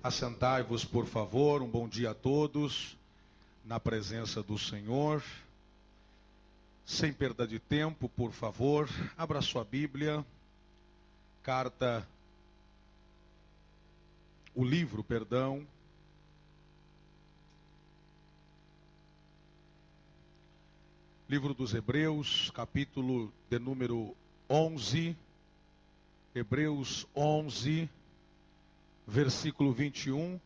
Assentai-vos, por favor. Um bom dia a todos, na presença do Senhor. Sem perda de tempo, por favor, abra sua Bíblia, livro dos Hebreus, capítulo de número 11, Hebreus 11, versículo 21,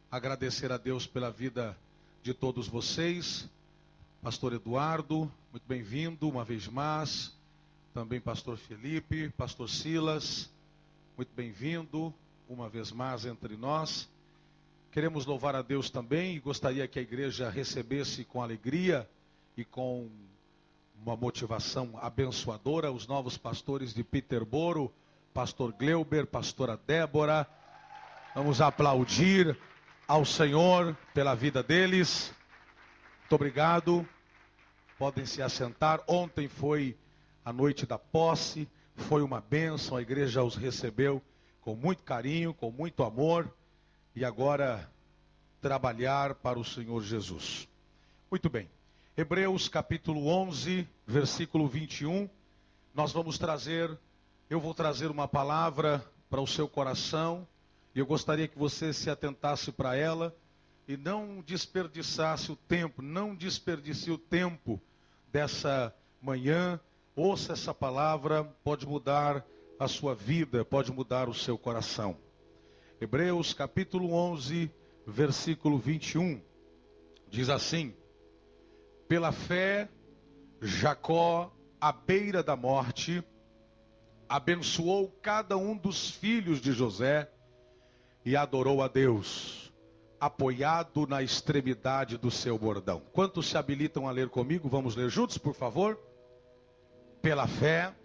agradecer a Deus pela vida de todos vocês, pastor Eduardo, muito bem-vindo uma vez mais, também pastor Felipe, pastor Silas, muito bem-vindo uma vez mais entre nós. Queremos louvar a Deus também e gostaria que a igreja recebesse com alegria e com uma motivação abençoadora os novos pastores de Peterboro, pastor Gleuber, pastora Débora. Vamos aplaudir ao Senhor pela vida deles. Muito obrigado. Podem se assentar. Ontem foi a noite da posse, foi uma bênção, a igreja os recebeu com muito carinho, com muito amor, e agora trabalhar para o Senhor Jesus. Muito bem, Hebreus capítulo 11, versículo 21, eu vou trazer uma palavra para o seu coração, e eu gostaria que você se atentasse para ela, e não desperdiçasse o tempo, não desperdice o tempo dessa manhã. Ouça essa palavra, pode mudar a sua vida, pode mudar o seu coração. Hebreus capítulo 11, versículo 21, diz assim: pela fé, Jacó, à beira da morte, abençoou cada um dos filhos de José e adorou a Deus, apoiado na extremidade do seu bordão. Quantos se habilitam a ler comigo? Vamos ler juntos, por favor? Pela fé,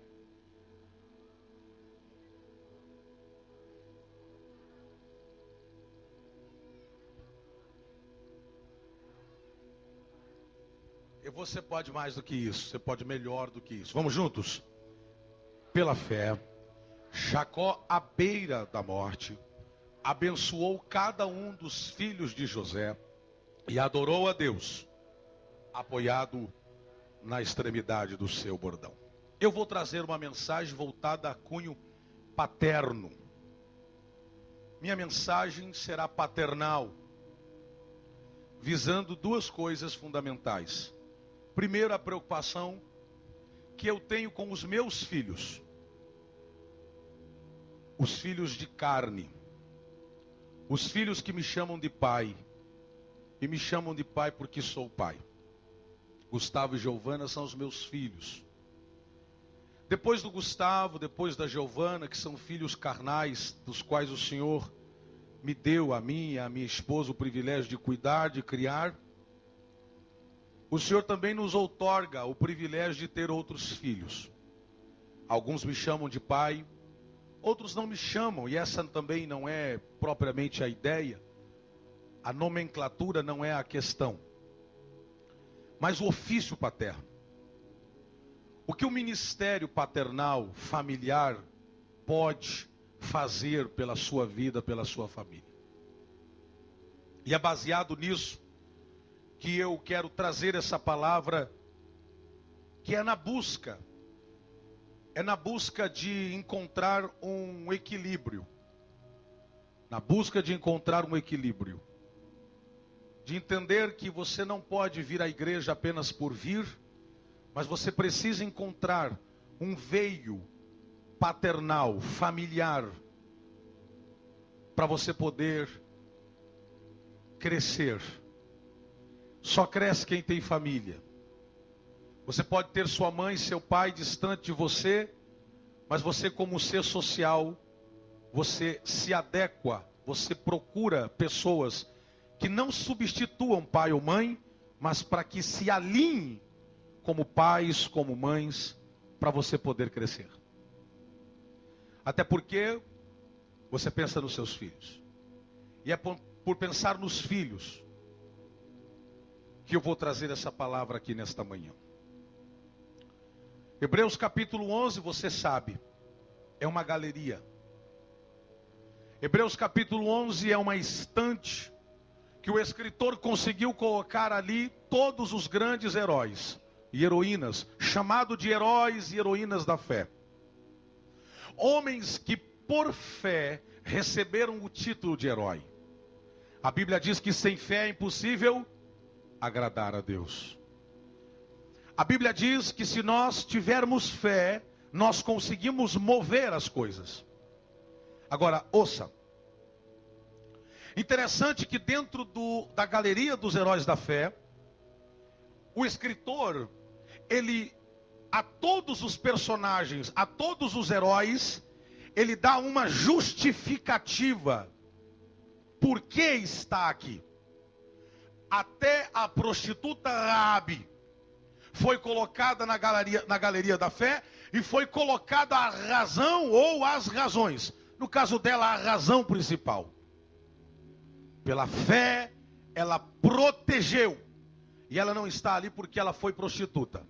e você pode mais do que isso, você pode melhor do que isso. Vamos juntos? Pela fé, Jacó, à beira da morte, abençoou cada um dos filhos de José e adorou a Deus, apoiado na extremidade do seu bordão. Eu vou trazer uma mensagem voltada a cunho paterno. Minha mensagem será paternal, visando duas coisas fundamentais. Primeiro, a preocupação que eu tenho com os meus filhos, os filhos de carne, os filhos que me chamam de pai, e me chamam de pai porque sou pai. Gustavo e Giovana são os meus filhos. Depois do Gustavo, depois da Giovana, que são filhos carnais, dos quais o Senhor me deu, a mim e a minha esposa, o privilégio de cuidar, de criar, o Senhor também nos outorga o privilégio de ter outros filhos. Alguns me chamam de pai, outros não me chamam, e essa também não é propriamente a ideia. A nomenclatura não é a questão, mas o ofício paterno. O que o ministério paternal, familiar, pode fazer pela sua vida, pela sua família. E é baseado nisso que eu quero trazer essa palavra, que é na busca de encontrar um equilíbrio. Na busca de encontrar um equilíbrio. De entender que você não pode vir à igreja apenas por vir, mas você precisa encontrar um veio paternal, familiar, para você poder crescer. Só cresce quem tem família. Você pode ter sua mãe, seu pai distante de você, mas você, como ser social, você se adequa, você procura pessoas que não substituam pai ou mãe, mas para que se alinhem como pais, como mães, para você poder crescer. Até porque você pensa nos seus filhos. E é por pensar nos filhos que eu vou trazer essa palavra aqui nesta manhã. Hebreus capítulo 11, você sabe, é uma galeria. Hebreus capítulo 11 é uma estante que o escritor conseguiu colocar ali todos os grandes heróis e heroínas, chamado de heróis e heroínas da fé. Homens que por fé receberam o título de herói. A Bíblia diz que sem fé é impossível agradar a Deus. A Bíblia diz que se nós tivermos fé, nós conseguimos mover as coisas. Agora, ouça. Interessante que dentro da galeria dos heróis da fé, o escritor, ele, a todos os personagens, a todos os heróis, ele dá uma justificativa. Por que está aqui? Até a prostituta Raabe foi colocada na galeria da fé e foi colocada a razão ou as razões. No caso dela, a razão principal. Pela fé, ela protegeu. E ela não está ali porque ela foi prostituta,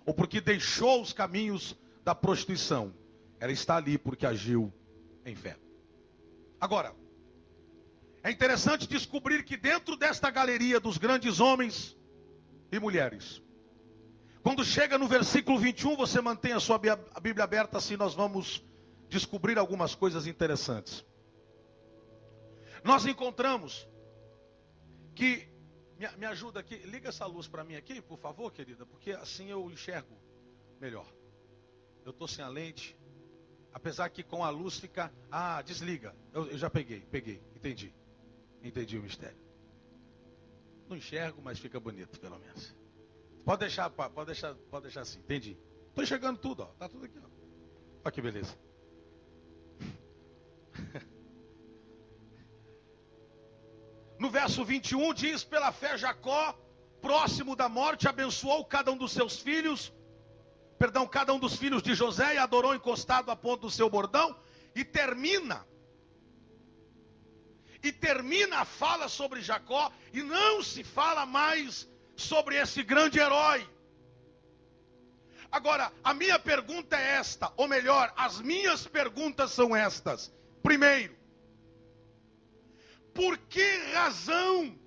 ou porque deixou os caminhos da prostituição. Ela está ali porque agiu em fé. Agora, é interessante descobrir que dentro desta galeria dos grandes homens e mulheres, quando chega no versículo 21, você mantém a sua Bíblia aberta, assim nós vamos descobrir algumas coisas interessantes. Nós encontramos que, me ajuda aqui, liga essa luz para mim aqui, por favor, querida, porque assim eu enxergo melhor. Eu estou sem a lente, apesar que com a luz fica, desliga, eu já peguei, entendi o mistério. Não enxergo, mas fica bonito, pelo menos. Pode deixar assim, entendi. Estou enxergando tudo, está tudo aqui, olha que beleza. No verso 21 diz: pela fé Jacó, próximo da morte, abençoou cada um dos filhos de José, e adorou encostado à ponta do seu bordão. E termina a fala sobre Jacó, e não se fala mais sobre esse grande herói. Agora, a minha pergunta é esta, ou melhor, as minhas perguntas são estas. Primeiro, por que razão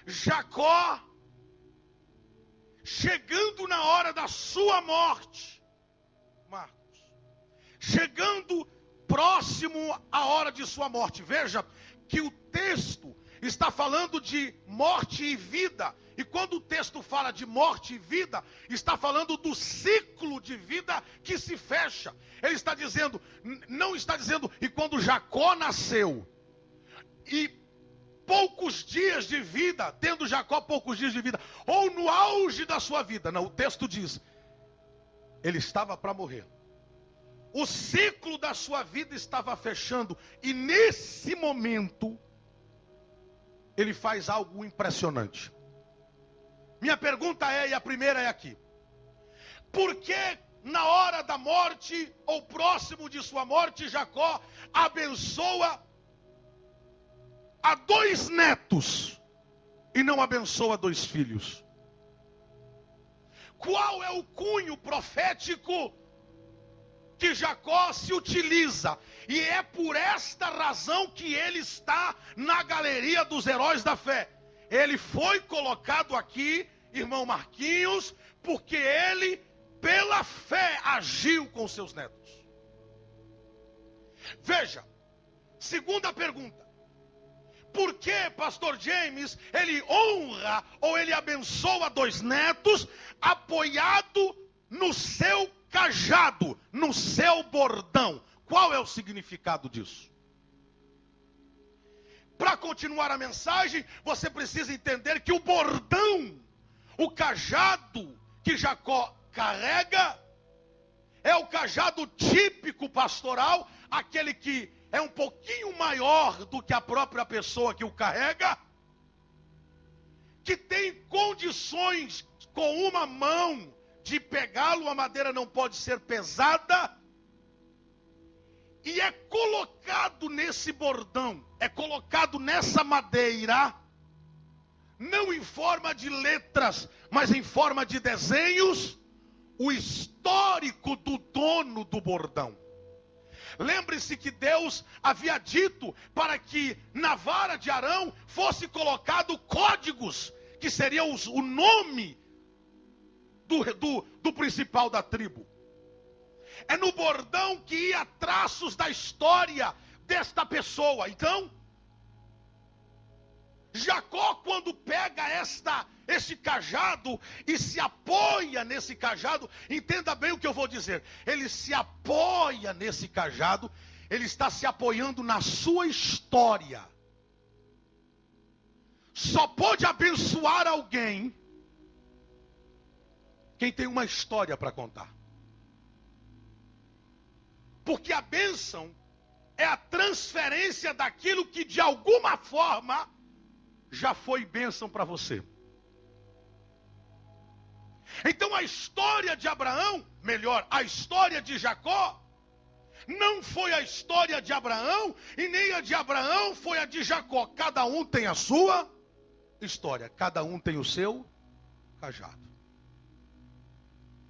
Jacó, chegando na hora da sua morte, Marcos, chegando próximo à hora de sua morte, veja que o texto está falando de morte e vida, e quando o texto fala de morte e vida, está falando do ciclo de vida que se fecha. Ele está dizendo, não está dizendo, e quando Jacó nasceu, e poucos dias de vida, tendo Jacó poucos dias de vida, ou no auge da sua vida. Não, o texto diz, ele estava para morrer. O ciclo da sua vida estava fechando, e nesse momento, ele faz algo impressionante. Minha pergunta é, e a primeira é aqui: por que na hora da morte, ou próximo de sua morte, Jacó abençoa a 2 netos e não abençoa 2 filhos? Qual é o cunho profético que Jacó se utiliza? E é por esta razão que ele está na galeria dos heróis da fé. Ele foi colocado aqui, irmão Marquinhos, porque ele, pela fé, agiu com seus netos. Veja, segunda pergunta: por que, pastor James, ele honra ou ele abençoa 2 netos apoiado no seu cajado, no seu bordão? Qual é o significado disso? Para continuar a mensagem, você precisa entender que o bordão, o cajado que Jacó carrega, é o cajado típico pastoral, aquele que é um pouquinho maior do que a própria pessoa que o carrega, que tem condições com uma mão de pegá-lo, a madeira não pode ser pesada, e é colocado nesse bordão, é colocado nessa madeira, não em forma de letras, mas em forma de desenhos, o histórico do dono do bordão. Lembre-se que Deus havia dito para que na vara de Arão fosse colocado códigos, que seriam o nome do principal da tribo. É no bordão que ia traços da história desta pessoa. Então, Jacó, quando pega esse cajado e se apoia nesse cajado, entenda bem o que eu vou dizer. Ele se apoia nesse cajado, ele está se apoiando na sua história. Só pode abençoar alguém quem tem uma história para contar. Porque a bênção é a transferência daquilo que de alguma forma já foi bênção para você. Então a história de Abraão, melhor, a história de Jacó, não foi a história de Abraão, e nem a de Abraão foi a de Jacó. Cada um tem a sua história, cada um tem o seu cajado.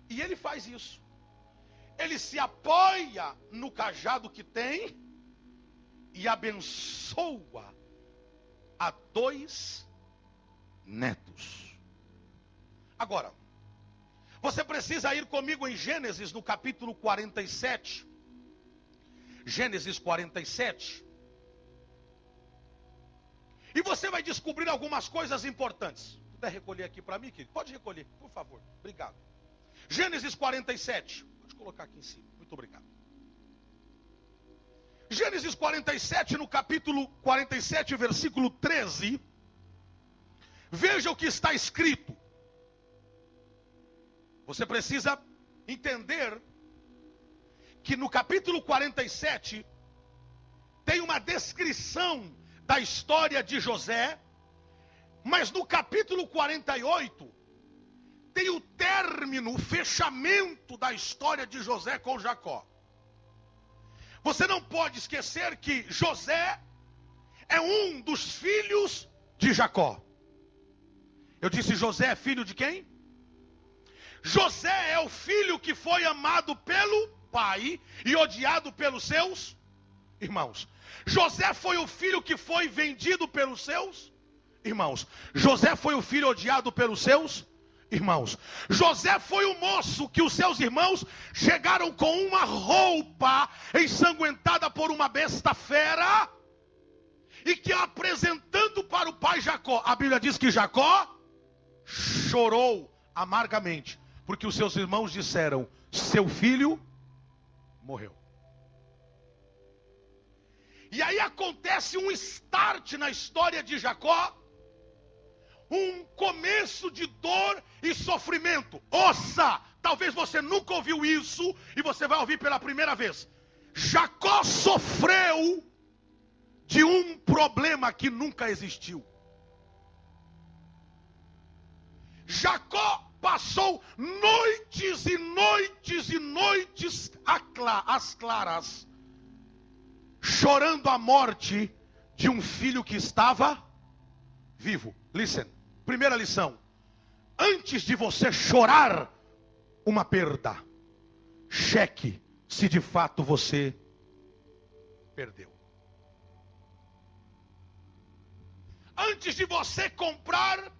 E ele faz isso. Ele se apoia no cajado que tem e abençoa a 2 netos. Agora, você precisa ir comigo em Gênesis, no capítulo 47. Gênesis 47. E você vai descobrir algumas coisas importantes. Se puder recolher aqui para mim, querido, pode recolher, por favor. Obrigado. Gênesis 47. Pode colocar aqui em cima. Muito obrigado. Gênesis 47, no capítulo 47, versículo 13. Veja o que está escrito. Você precisa entender que no capítulo 47 tem uma descrição da história de José, mas no capítulo 48 tem o término, o fechamento da história de José com Jacó. Você não pode esquecer que José é um dos filhos de Jacó. Eu disse, José é filho de quem? José é o filho que foi amado pelo pai e odiado pelos seus irmãos. José foi o filho que foi vendido pelos seus irmãos. José foi o filho odiado pelos seus irmãos. José foi o moço que os seus irmãos chegaram com uma roupa ensanguentada por uma besta fera, e que apresentando para o pai Jacó, a Bíblia diz que Jacó chorou amargamente, porque os seus irmãos disseram, seu filho morreu. E aí acontece um start na história de Jacó, um começo de dor e sofrimento. Ouça, talvez você nunca ouviu isso e você vai ouvir pela primeira vez. Jacó sofreu de um problema que nunca existiu. Jacó passou noites e noites e noites às claras, chorando a morte de um filho que estava vivo. Listen, primeira lição: antes de você chorar uma perda, cheque se de fato você perdeu. Antes de você comprar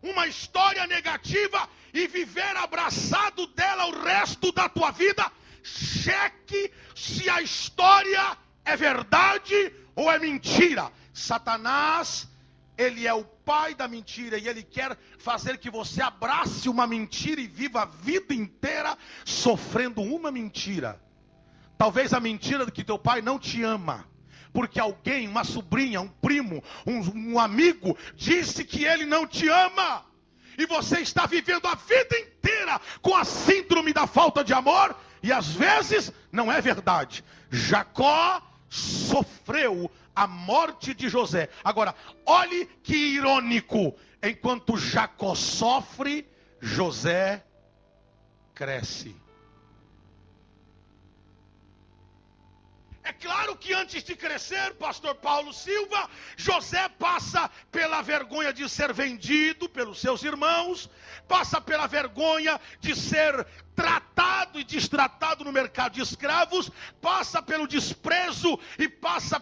uma história negativa e viver abraçado dela o resto da tua vida, cheque se a história é verdade ou é mentira. Satanás, ele é o pai da mentira, e ele quer fazer que você abrace uma mentira e viva a vida inteira sofrendo uma mentira. Talvez a mentira de que teu pai não te ama, porque alguém, uma sobrinha, um primo, um amigo, disse que ele não te ama. E você está vivendo a vida inteira com a síndrome da falta de amor. E às vezes não é verdade. Jacó sofreu a morte de José. Agora, olhe que irônico. Enquanto Jacó sofre, José cresce. É claro que antes de crescer, pastor Paulo Silva, José passa pela vergonha de ser vendido pelos seus irmãos, passa pela vergonha de ser tratado e destratado no mercado de escravos, passa pelo desprezo e passa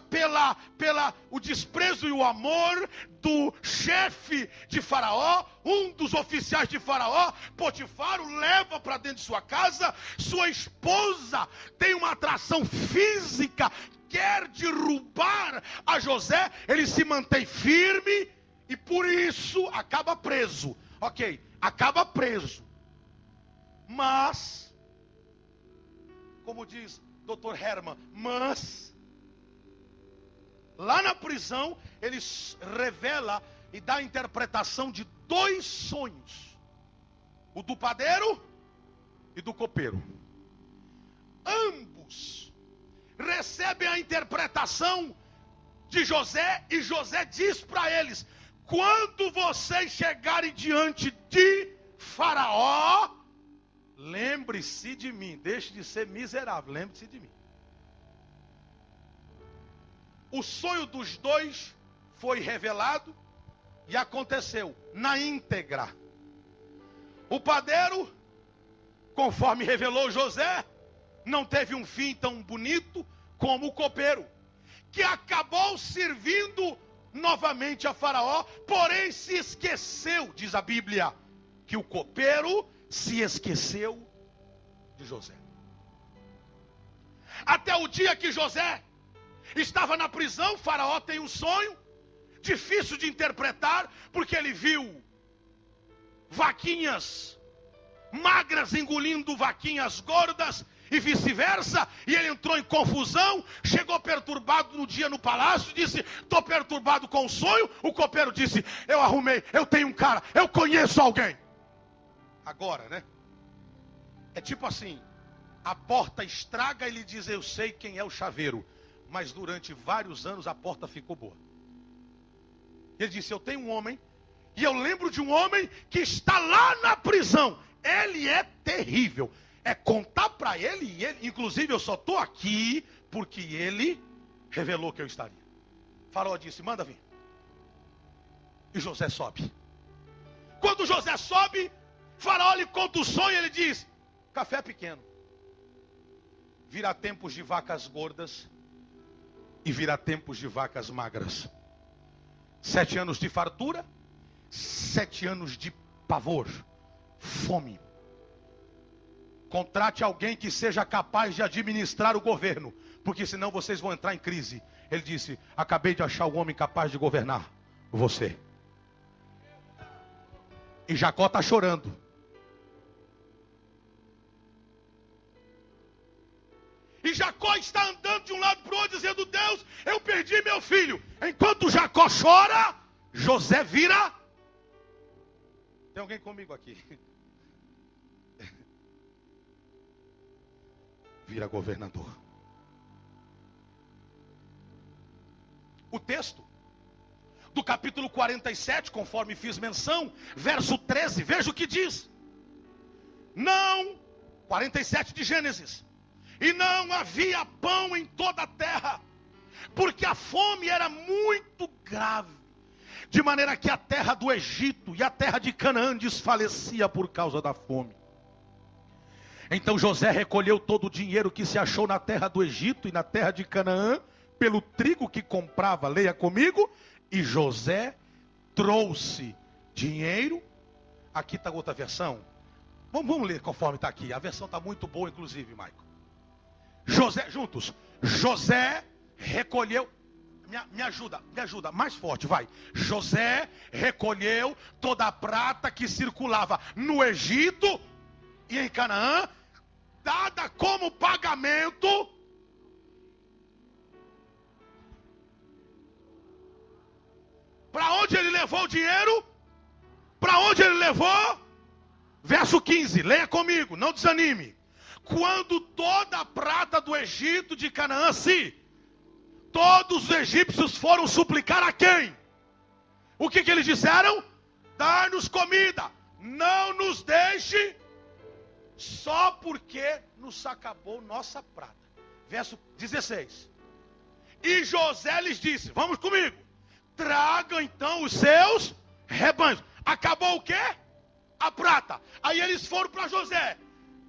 o desprezo e o amor do chefe de Faraó, um dos oficiais de Faraó. Potifar o leva para dentro de sua casa. Sua esposa tem uma atração física, quer derrubar a José. Ele se mantém firme e por isso acaba preso. Ok, acaba preso. Mas, como diz Dr. Herman, lá na prisão, ele revela e dá a interpretação de 2 sonhos: o do padeiro e do copeiro. Ambos recebem a interpretação de José, e José diz para eles: quando vocês chegarem diante de Faraó, lembre-se de mim. Deixe de ser miserável, lembre-se de mim. O sonho dos 2 foi revelado e aconteceu na íntegra. O padeiro, conforme revelou José, não teve um fim tão bonito como o copeiro, que acabou servindo novamente a Faraó, porém se esqueceu, diz a Bíblia, que o copeiro se esqueceu de José. Até o dia que José estava na prisão, Faraó tem um sonho difícil de interpretar, porque ele viu vaquinhas magras engolindo vaquinhas gordas e vice-versa, e ele entrou em confusão, chegou perturbado no dia no palácio, disse: estou perturbado com o sonho. O copeiro disse: eu arrumei, eu tenho um cara, eu conheço alguém. Agora, né? É tipo assim, a porta estraga e ele diz: eu sei quem é o chaveiro. Mas durante vários anos a porta ficou boa. Ele disse: eu tenho um homem, e eu lembro de um homem que está lá na prisão. Ele é terrível. É contar para ele, e ele, inclusive eu só estou aqui porque ele revelou que eu estaria. Faraó disse: manda vir. E José sobe. Quando José sobe, Faraó lhe conta o sonho e ele diz: café pequeno. Virá tempos de vacas gordas e virá tempos de vacas magras. 7 anos de fartura, 7 anos de pavor, fome. Contrate alguém que seja capaz de administrar o governo, porque senão vocês vão entrar em crise. Ele disse: acabei de achar o homem capaz de governar, você. E Jacó está chorando. E Jacó está andando de um lado para o outro, dizendo: Deus, eu perdi meu filho. Enquanto Jacó chora, José vira. Tem alguém comigo aqui? Vira governador. O texto do capítulo 47, conforme fiz menção, verso 13, veja o que diz. Não, 47 de Gênesis. E não havia pão em toda a terra, porque a fome era muito grave, de maneira que a terra do Egito e a terra de Canaã desfalecia por causa da fome. Então José recolheu todo o dinheiro que se achou na terra do Egito e na terra de Canaã, pelo trigo que comprava, leia comigo. E José trouxe dinheiro. Aqui está outra versão. Vamos ler conforme está aqui. A versão está muito boa, inclusive, Michael. José, juntos. José recolheu. Me ajuda, mais forte, vai. José recolheu toda a prata que circulava no Egito e em Canaã, dada como pagamento para onde ele levou o dinheiro? Para onde ele levou? Verso 15, leia comigo, não desanime. Quando toda a prata do Egito, de Canaã, todos os egípcios foram suplicar a quem? O que eles disseram? Dá-nos comida, não nos deixe só porque nos acabou nossa prata. Verso 16. E José lhes disse, vamos comigo, tragam então os seus rebanhos. Acabou o quê? A prata. Aí eles foram para José,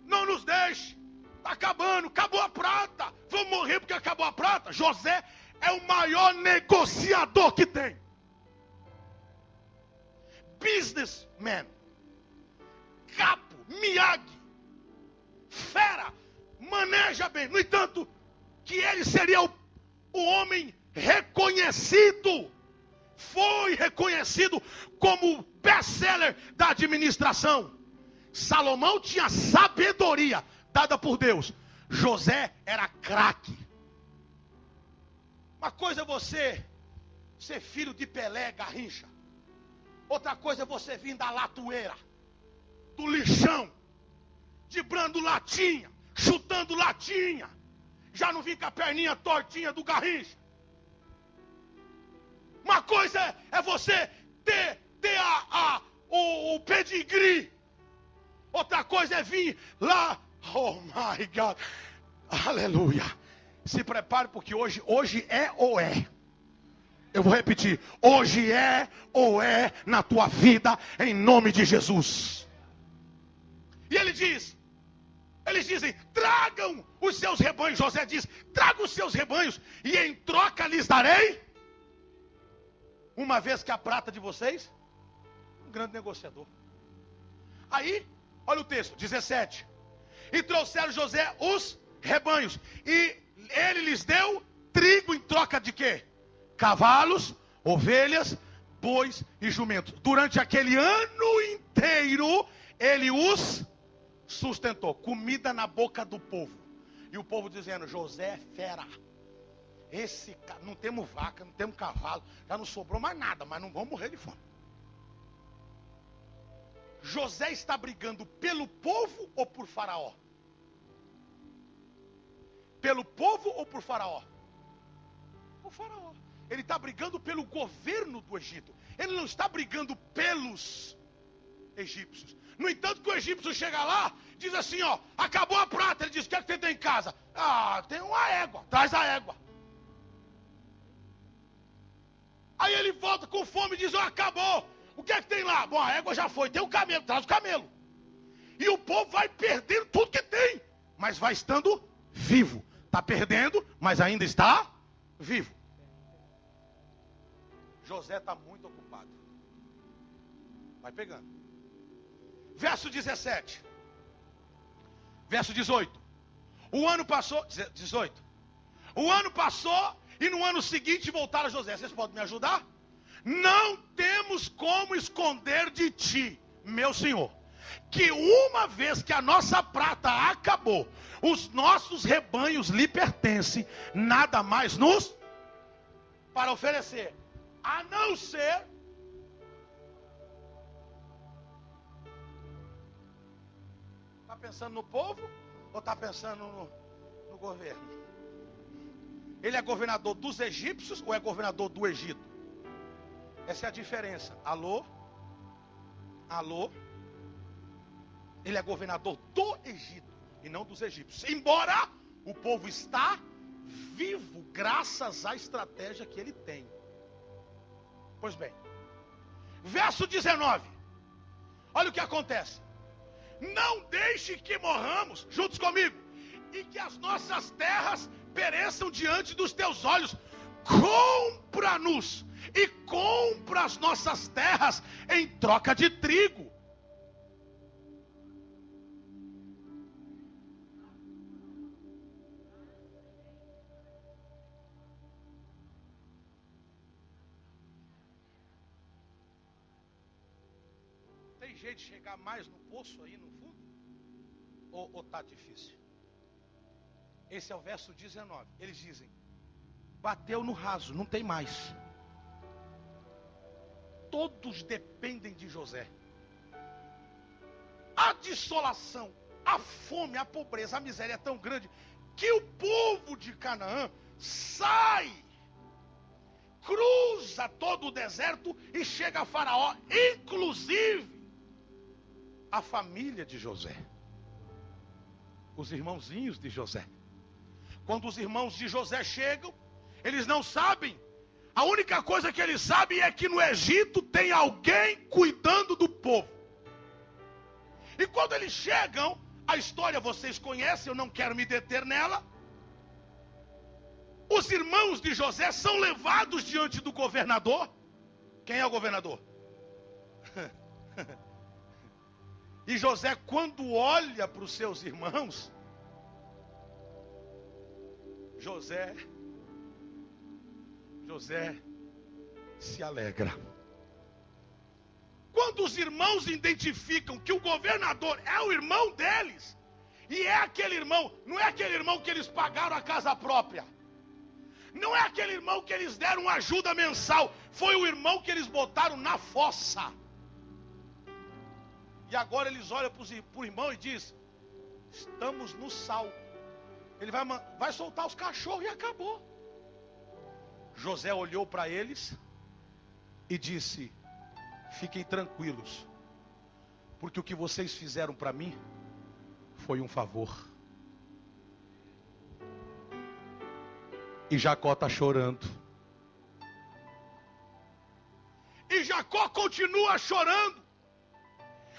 não nos deixe está acabando, acabou a prata, vamos morrer porque acabou a prata. José é o maior negociador que tem. Businessman, capo, Miyagi, fera, maneja bem. No entanto, que ele seria o homem reconhecido, foi reconhecido como best-seller da administração. Salomão tinha sabedoria dada por Deus. José era craque. Uma coisa é você ser filho de Pelé, Garrincha. Outra coisa é você vir da latoeira, do lixão, driblando latinha, chutando latinha. Já não vim com a perninha tortinha do Garrincha. Uma coisa é você ter o pedigree. Outra coisa é vir lá. Oh my God. Aleluia. Se prepare porque hoje é ou é. Eu vou repetir. Hoje é ou é na tua vida, em nome de Jesus. E eles dizem, tragam os seus rebanhos. José diz, tragam os seus rebanhos e em troca lhes darei, uma vez que a prata de vocês, um grande negociador. Aí, olha o texto, 17. E trouxeram José os rebanhos, e ele lhes deu trigo em troca de quê? Cavalos, ovelhas, bois e jumentos. Durante aquele ano inteiro, ele os sustentou. Comida na boca do povo. E o povo dizendo, José é fera. Não temos vaca, não temos cavalo, já não sobrou mais nada, mas não vamos morrer de fome. José está brigando pelo povo ou por Faraó? Pelo povo ou por Faraó? Por Faraó. Ele está brigando pelo governo do Egito. Ele não está brigando pelos egípcios. No entanto, que o egípcio chega lá, diz assim, ó, acabou a prata. Ele diz, o que é que você tem em casa? Ah, tem uma égua, traz a égua. Aí ele volta com fome e diz, ó, acabou. O que é que tem lá? Bom, a égua já foi, tem o camelo, traz o camelo. E o povo vai perdendo tudo que tem, mas vai estando vivo. Está perdendo, mas ainda está vivo. José está muito ocupado. Vai pegando. Verso 17. Verso 18. O ano passou, 18. O ano passou e no ano seguinte voltaram a José. Vocês podem me ajudar? Não temos como esconder de ti, meu senhor, que uma vez que a nossa prata acabou, os nossos rebanhos lhe pertencem, nada mais nos para oferecer, a não ser está pensando no povo ou está pensando no governo? Ele é governador dos egípcios ou é governador do Egito? Essa é a diferença. Alô? Alô? Ele é governador do Egito e não dos egípcios. Embora o povo está vivo graças à estratégia que ele tem. Pois bem. Verso 19. Olha o que acontece. Não deixe que morramos, juntos comigo, e que as nossas terras pereçam diante dos teus olhos. Compra-nos e compra as nossas terras em troca de trigo. Tem jeito de chegar mais no poço aí no fundo? Ou tá difícil? Esse é o verso 19. Eles dizem, bateu no raso, não tem mais. Todos dependem de José. A desolação, a fome, a pobreza, a miséria é tão grande que o povo de Canaã sai, cruza todo o deserto e chega a Faraó, inclusive a família de José, os irmãozinhos de José. Quando os irmãos de José chegam, eles não sabem. A única coisa que eles sabem é que no Egito tem alguém cuidando do povo. E quando eles chegam, A história vocês conhecem, eu não quero me deter nela. Os irmãos de José são levados diante do governador. Quem é o governador? E José, quando olha para os seus irmãos, José se alegra. Quando os irmãos identificam que o governador é o irmão deles, e é aquele irmão, não é aquele irmão que eles pagaram a casa própria, não é aquele irmão que eles deram ajuda mensal, foi o irmão que eles botaram na fossa. E agora eles olham para o irmão e dizem: estamos no sal. Ele vai soltar os cachorros e acabou. José olhou para eles e disse: fiquem tranquilos, porque o que vocês fizeram para mim foi um favor. E Jacó está chorando. E Jacó continua chorando.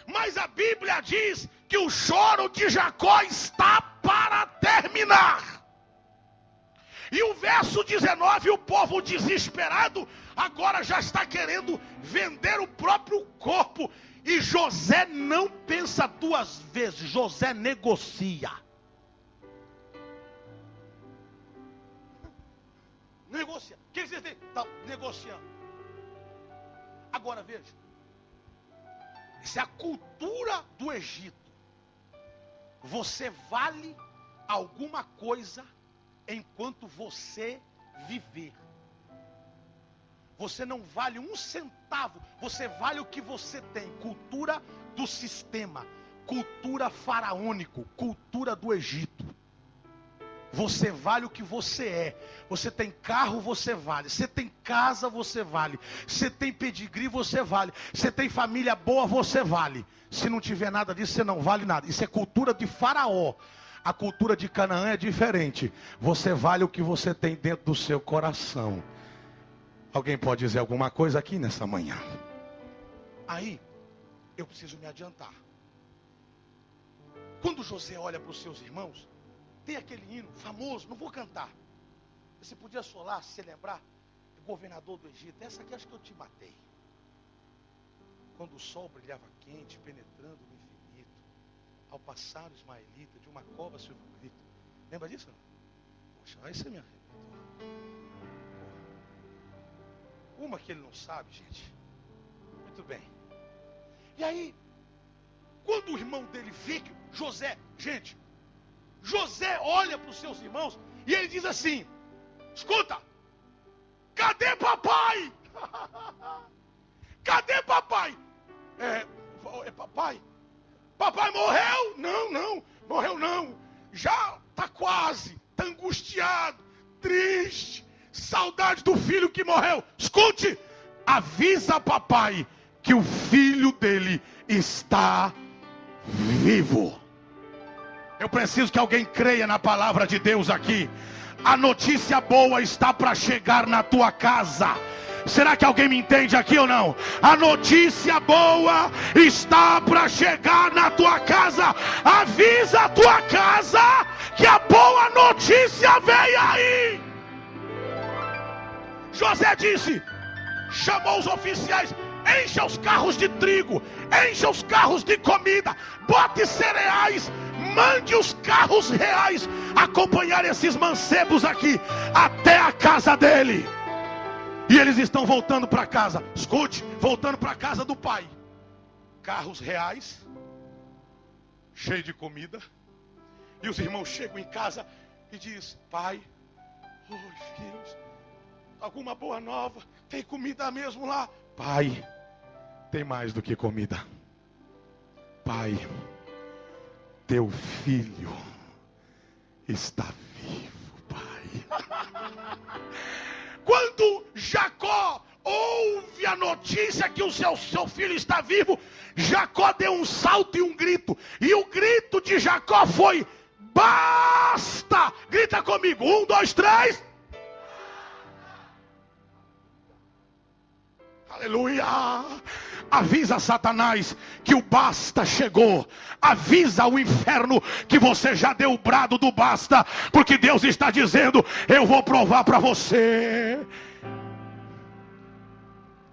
Mas a Bíblia diz que o choro de Jacó está para terminar. E o verso 19, o povo desesperado agora já está querendo vender o próprio corpo. E José não pensa duas vezes, José negocia. Negocia. O que vocês têm? Estão negociando. Agora veja. Se a cultura do Egito, você vale alguma coisa enquanto você viver. Você não vale um centavo, você vale o que você tem. Cultura do sistema, cultura faraônico, cultura do Egito. Você vale o que você é. Você tem carro, você vale. Você tem casa, você vale. Você tem pedigree, você vale. Você tem família boa, você vale. Se não tiver nada disso, você não vale nada. Isso é cultura de Faraó. A cultura de Canaã é diferente. Você vale o que você tem dentro do seu coração. Alguém pode dizer alguma coisa aqui nessa manhã? Aí, eu preciso me adiantar. Quando José olha para os seus irmãos, tem aquele hino famoso, não vou cantar. Você podia solar, se lembrar, o governador do Egito. Essa aqui acho que eu te matei. Quando o sol brilhava quente, penetrando no infinito, ao passar o ismaelita, de uma cova se ouviu um grito. Lembra disso? Poxa, aí você me arrebentou. Uma que ele não sabe, gente. Muito bem. E aí, quando o irmão dele vê que José olha para os seus irmãos e ele diz assim: escuta, cadê papai? Cadê papai? Papai morreu? Não, morreu não. Já está quase, está angustiado, triste, saudade do filho que morreu. Escute, avisa papai que o filho dele está vivo. Eu preciso que alguém creia na palavra de Deus aqui. A notícia boa está para chegar na tua casa. Será que alguém me entende aqui ou não? A notícia boa está para chegar na tua casa. Avisa a tua casa que a boa notícia vem aí. José disse, chamou os oficiais: encha os carros de trigo, encha os carros de comida, bote cereais, mande os carros reais acompanhar esses mancebos aqui até a casa dele. E eles estão voltando para casa. Escute, voltando para a casa do pai. Carros reais, cheio de comida. E os irmãos chegam em casa e dizem: pai, oi filhos, alguma boa nova? Tem comida mesmo lá? Pai, tem mais do que comida. Pai, teu filho está vivo, pai. Quando Jacó ouve a notícia que o seu filho está vivo, Jacó deu um salto e um grito. E o grito de Jacó foi: basta! Grita comigo, 1, 2, 3. Aleluia. Avisa Satanás que o basta chegou. Avisa o inferno que você já deu o brado do basta, porque Deus está dizendo: eu vou provar para você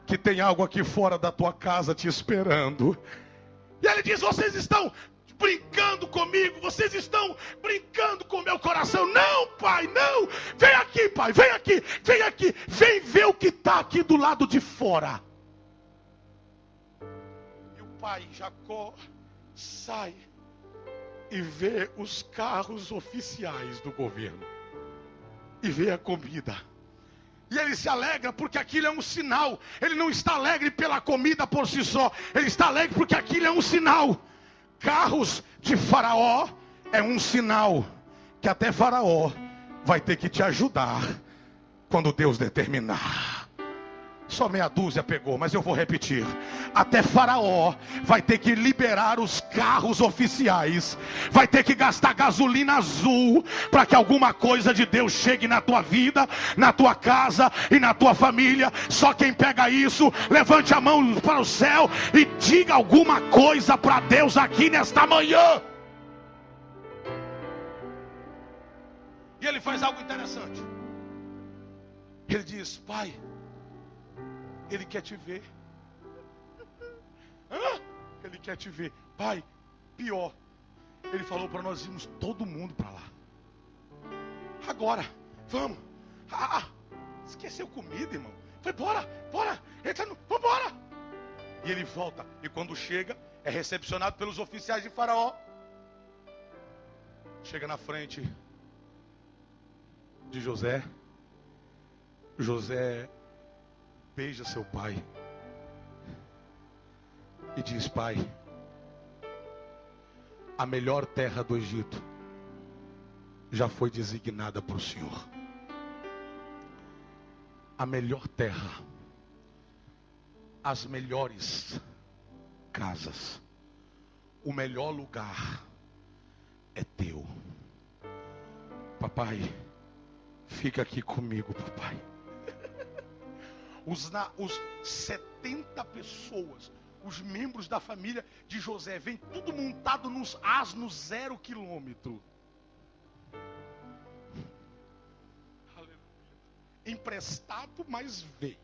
que tem algo aqui fora da tua casa te esperando. E ele diz: vocês estão brincando comigo, vocês estão brincando com o meu coração. Não, pai, não. Vem aqui, pai, vem aqui, vem aqui, vem ver o que está aqui do lado de fora. E o pai Jacó sai e vê os carros oficiais do governo e vê a comida. E ele se alegra porque aquilo é um sinal. Ele não está alegre pela comida por si só, ele está alegre porque aquilo é um sinal. Carros de Faraó é um sinal que até Faraó vai ter que te ajudar quando Deus determinar. Só meia dúzia pegou, mas eu vou repetir. Até Faraó vai ter que liberar os carros oficiais, vai ter que gastar gasolina azul para que alguma coisa de Deus chegue na tua vida, na tua casa e na tua família. Só quem pega isso, levante a mão para o céu e diga alguma coisa para Deus aqui nesta manhã. E ele faz algo interessante. Ele diz: pai, ele quer te ver. Ele quer te ver. Pai, pior, ele falou para nós irmos todo mundo para lá. Agora, vamos. Esqueceu comida, irmão. Foi, bora, entra no, vambora. E ele volta, e quando chega, é recepcionado pelos oficiais de Faraó. Chega na frente de José. José beija seu pai e diz: pai, a melhor terra do Egito já foi designada para o Senhor. A melhor terra, as melhores casas, o melhor lugar é teu. Papai, fica aqui comigo, papai. Os 70 pessoas, os membros da família de José, vem tudo montado nos asnos 0 quilômetro. Aleluia. Emprestado, mas veio.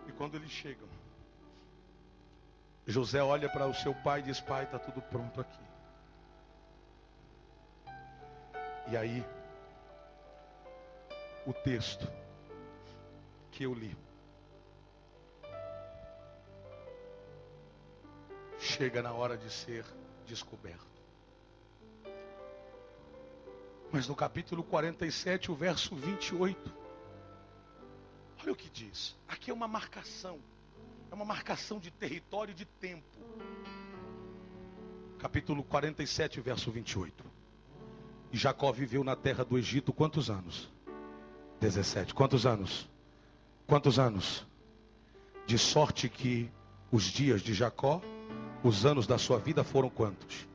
E quando eles chegam, José olha para o seu pai e diz: pai, está tudo pronto aqui. E aí, o texto que eu li chega na hora de ser descoberto. Mas no capítulo 47, o verso 28, olha o que diz. Aqui é uma marcação de território e de tempo. Capítulo 47, verso 28. E Jacó viveu na terra do Egito quantos anos? 17. Quantos anos? Quantos anos? De sorte que os dias de Jacó, os anos da sua vida foram quantos?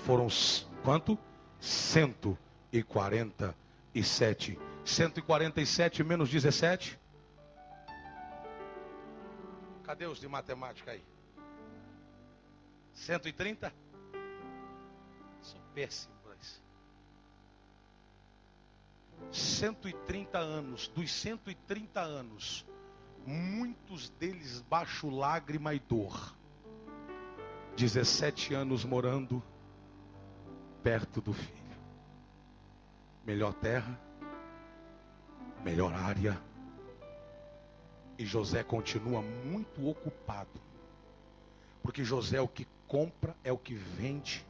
Foram quanto? 147. 147 menos 17? Cadê os de matemática aí? 130? Sou péssimo para isso. 130 anos. Dos 130 anos, muitos deles baixo lágrima e dor. 17 anos morando perto do filho. Melhor terra, melhor área. E José continua muito ocupado. Porque José é o que compra, é o que vende.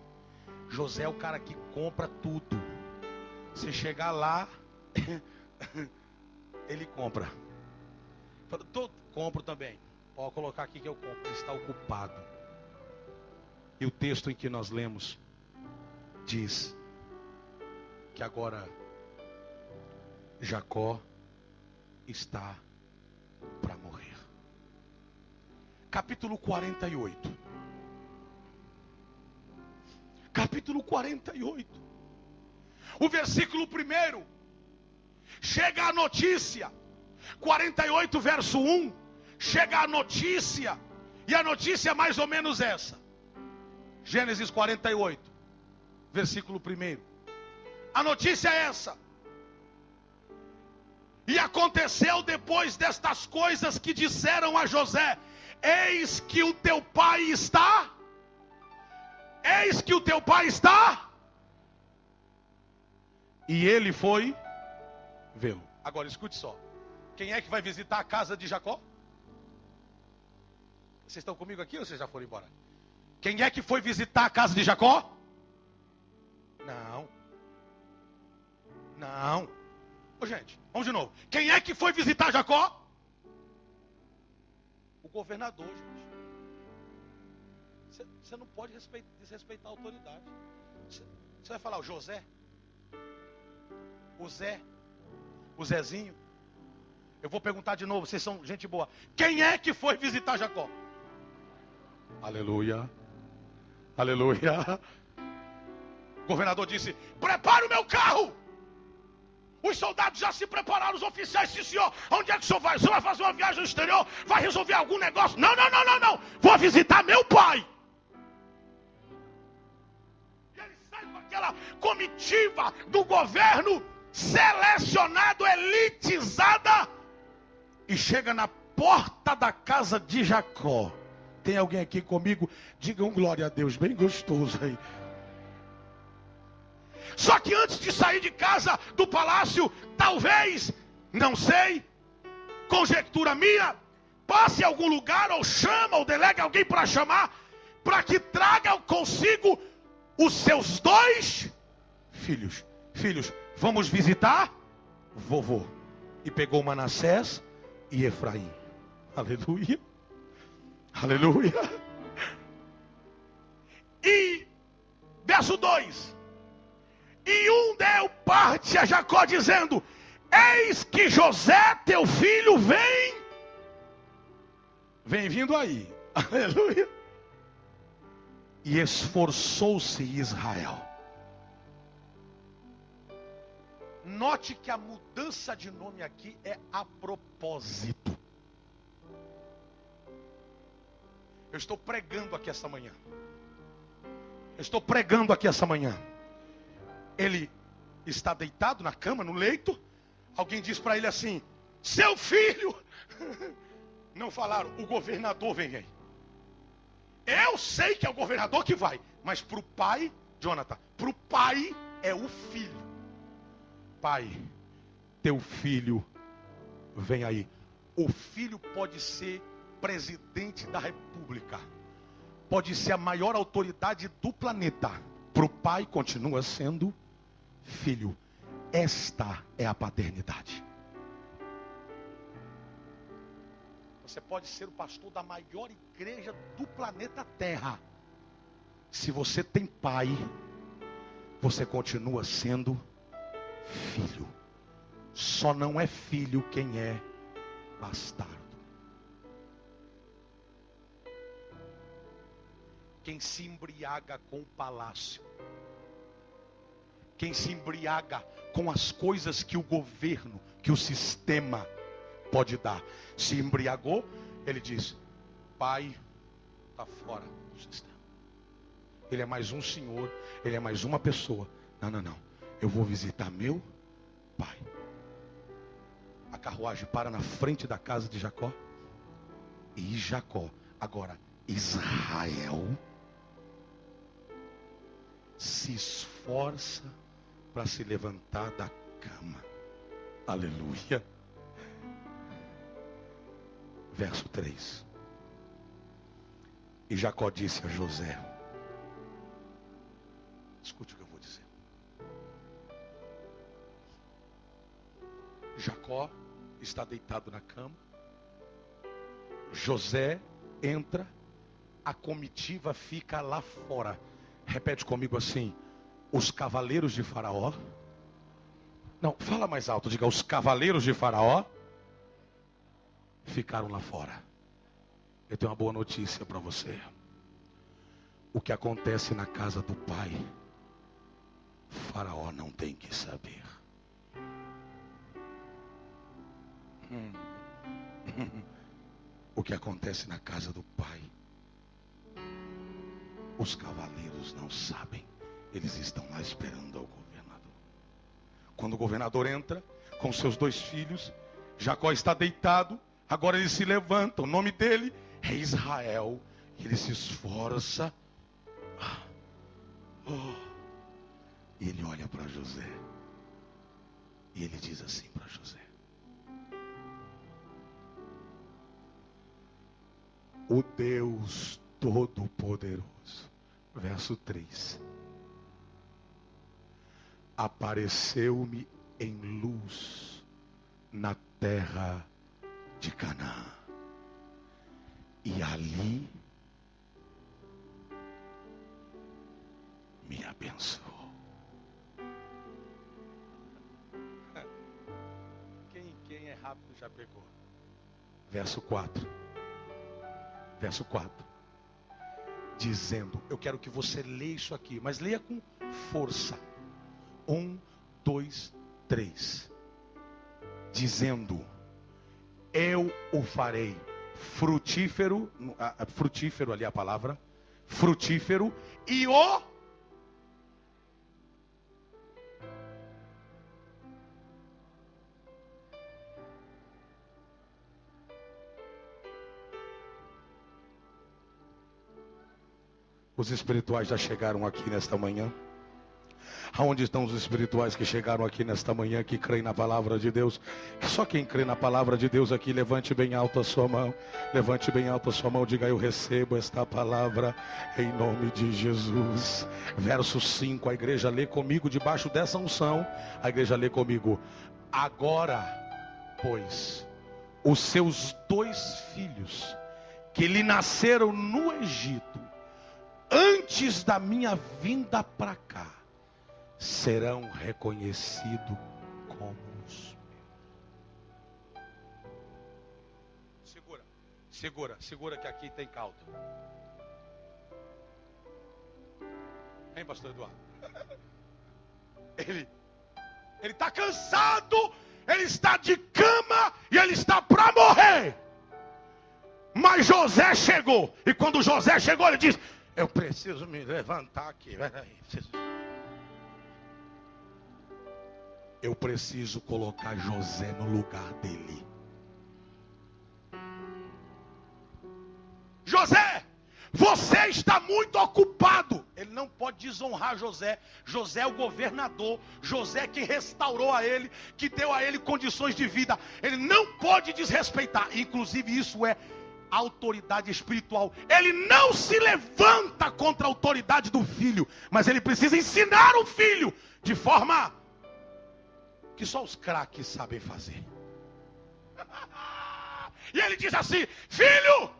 José é o cara que compra tudo. Se chegar lá, ele compra. Compro também. Pode colocar aqui que eu compro. Ele está ocupado. E o texto em que nós lemos diz que agora Jacó está para morrer. Capítulo 48. Capítulo 48. O versículo 1, chega a notícia, 48 verso 1, chega a notícia, e a notícia é mais ou menos essa. Gênesis 48, versículo 1. A notícia é essa. E aconteceu depois destas coisas que disseram a José: eis que o teu pai está. Eis que o teu pai está. E ele foi vê-lo. Agora escute só. Quem é que vai visitar a casa de Jacó? Vocês estão comigo aqui ou vocês já foram embora? Quem é que foi visitar a casa de Jacó? Não. Não. Ô, gente, vamos de novo. Quem é que foi visitar Jacó? O governador, gente. Você não pode desrespeitar a autoridade. Você vai falar o José? O Zé? O Zezinho? Eu vou perguntar de novo, vocês são gente boa. Quem é que foi visitar Jacó? Aleluia. Aleluia. O governador disse: prepara o meu carro. Os soldados já se prepararam, os oficiais. Sim, senhor. Onde é que o senhor vai? O senhor vai fazer uma viagem no exterior? Vai resolver algum negócio? Não. Vou visitar meu pai. E ele sai com aquela comitiva do governo, selecionado, elitizada, e chega na porta da casa de Jacó. Tem alguém aqui comigo? Diga um glória a Deus, bem gostoso aí. Só que antes de sair de casa, do palácio, talvez, não sei, conjectura minha, passe em algum lugar, ou chama, ou delega alguém para chamar, para que traga consigo os seus 2 filhos. Filhos, vamos visitar vovô. E pegou Manassés e Efraim. Aleluia. Aleluia. E verso 2. E um deu parte a Jacó, dizendo: eis que José teu filho vem vindo aí. Aleluia. E esforçou-se Israel. Note que a mudança de nome aqui é a propósito. Eu estou pregando aqui essa manhã. Ele está deitado na cama, no leito. Alguém diz para ele assim: seu filho. Não falaram, o governador vem aí. Eu sei que é o governador que vai, mas para o pai, Jonathan, para o pai é o filho. Pai, teu filho vem aí. O filho pode ser presidente da república, pode ser a maior autoridade do planeta. Para o pai continua sendo filho. Esta é a paternidade. Você pode ser o pastor da maior igreja do planeta Terra. Se você tem pai, você continua sendo filho. Só não é filho quem é bastardo. Quem se embriaga com o palácio, quem se embriaga com as coisas que o governo, que o sistema pode dar, se embriagou, ele diz: pai está fora do sistema. Ele é mais um senhor, ele é mais uma pessoa. Não. Eu vou visitar meu pai. A carruagem para na frente da casa de Jacó. E Jacó, agora Israel, se esforça para se levantar da cama. Aleluia. Verso 3. E Jacó disse a José: escute o que eu vou dizer. Jacó está deitado na cama. José entra. A comitiva fica lá fora. Repete comigo assim: os cavaleiros de Faraó. Não, fala mais alto, diga: os cavaleiros de Faraó ficaram lá fora. Eu tenho uma boa notícia para você. O que acontece na casa do pai Faraó não tem que saber. O que acontece na casa do pai, os cavaleiros não sabem. Eles estão lá esperando ao governador. Quando o governador entra com seus 2 filhos, Jacó está deitado. Agora ele se levanta. O nome dele é Israel. Ele se esforça. E ele olha para José. E ele diz assim para José: o Deus Todo-Poderoso, verso 3, apareceu-me em luz na terra de Canaã, e ali me abençoou. Quem é rápido já pegou. Verso 4. Verso 4. Dizendo, eu quero que você leia isso aqui, mas leia com força. 1, 2, 3. Dizendo, eu o farei frutífero, frutífero ali a palavra, frutífero, e os espirituais já chegaram aqui nesta manhã. Aonde estão os espirituais que chegaram aqui nesta manhã, que creem na palavra de Deus? Só quem crê na palavra de Deus aqui, levante bem alto a sua mão. Levante bem alto a sua mão, diga: eu recebo esta palavra em nome de Jesus. Verso 5, a igreja lê comigo, debaixo dessa unção, a igreja lê comigo: agora, pois, os seus 2 filhos, que lhe nasceram no Egito, antes da minha vinda para cá, serão reconhecidos como os meus. Segura que aqui tem caldo. Hein, pastor Eduardo? Ele está cansado, ele está de cama e ele está para morrer. Mas José chegou, e quando José chegou, ele disse: eu preciso me levantar aqui. Eu preciso colocar José no lugar dele. José, você está muito ocupado. Ele não pode desonrar José. José é o governador. José que restaurou a ele, que deu a ele condições de vida. Ele não pode desrespeitar. Inclusive isso é autoridade espiritual. Ele não se levanta contra a autoridade do filho, mas ele precisa ensinar o filho de forma que só os craques sabem fazer. E ele diz assim: filho,